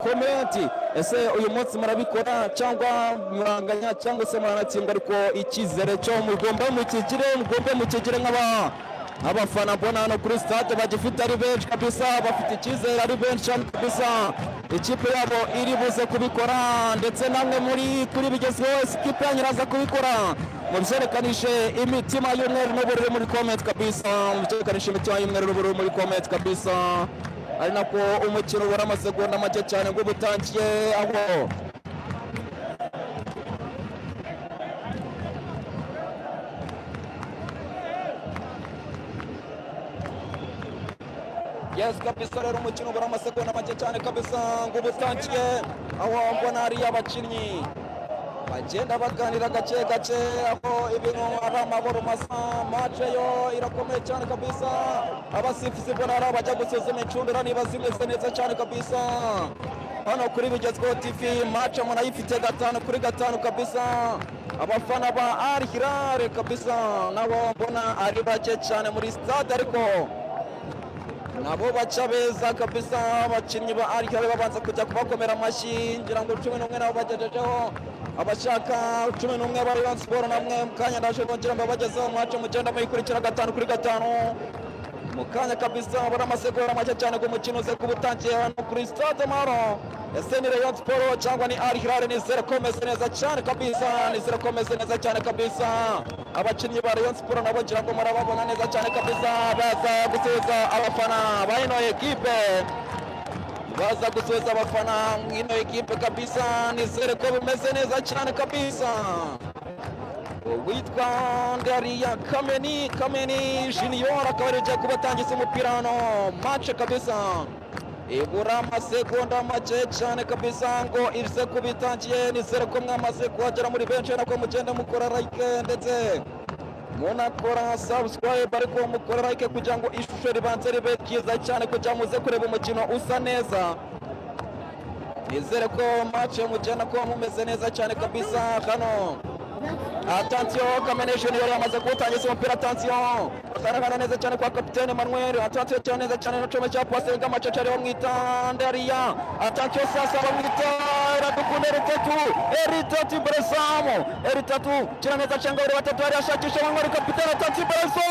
komenti. Ese uyu munsi murabikora cyangwa muranganya cyangwa se muranatsinda? Ariko icyizere cyo mugomba mukigire abafana mbona hano kuri stade bagifite ari benshi kabisa, bafite icyizere ari benshi kabisa. Ikipe yabo iri buze kubikora, ndetse namwe kuri bigezweho ikipe yanyu iraza kubikora. Mubyerekanije imitima y'umweru n'ubururu muri comment kabisa, mubyerekanije imitima y'umweru n'ubururu muri comment kabisa. Ari nako umukino ubura amasegonda make cyane ngo butangiye, aho yes kabisa. Rero umukino ubura amasegonda make cyane kabisa ngo butangiye, aho mbona hari abakinnyi bagenda baganira gake gake, aho ibintu ari amahoro masa. Match yo irakomeye cyane kabisa, abasifuzi mbona ari abajya gusuzuma incundura niba zimeze neza cyane kabisa. Hano kuri Bigezweho TV match munayifite 5-5 kabisa. Abafana ba Al Hilal kabisa nabo mbona ari bake cyane muri stade, ariko nabo baca beza kabisa. Abakinnyi ba Al Hilal babanza kujya kubakomera amashyi, ngira ngo 11 nabo bagejejeho. Abashaka 11 ba Rayon Sport namwe mukanya ndaje kongera mbabagezeho match mugenda muyikurikira 5-5 mukanya kabisa. Bara amasegonda make cyane ngo umukino uze kubutangiye hano kuri stade Amahoro. Ese ni Rayon Sport cyangwa ni Al Hilal? Nizere ko meze neza cyane kabisa, abakinnyi ba Rayon Sport nabo ngira ngo murababona neza cyane kabisa, baza gusubiza abafana ba ino ekipe, baza gusubiza abafana ino ekipe kabisa. Nizere ko bimeze neza cyane kabisa. Witwa Ndariya Kameni Junior akaba yaje kubatangiza umupira hano match kabisa. Ibura amasegonda make cyane kabisa ngo ize kubitangiye. Nizere ko mwamaze kuhagera muri benshi, nako mugenda mukora like ndetse munakora subscribe, ariko mukora like kugira ngo ishusho ribanze ribe ryiza cyane, kugira muze kureba umukino usa neza. Nizere ko match mugenda ko mumeze neza cyane kabisa. Hano attention, Kameni Junior yamaze kutangiza umupira. Attention, agaragara neza cyane kwa kapitene Manuel. Attention cyane neza cyane no chome cya passe y'amacecari wo mwita Ndariya. Attention sasa bamwita Iradukunda Eritatu Bresamo. Eritatu cyane neza cyane ngo batatu ari ashakisha Manuel kapitene. Attention Bresamo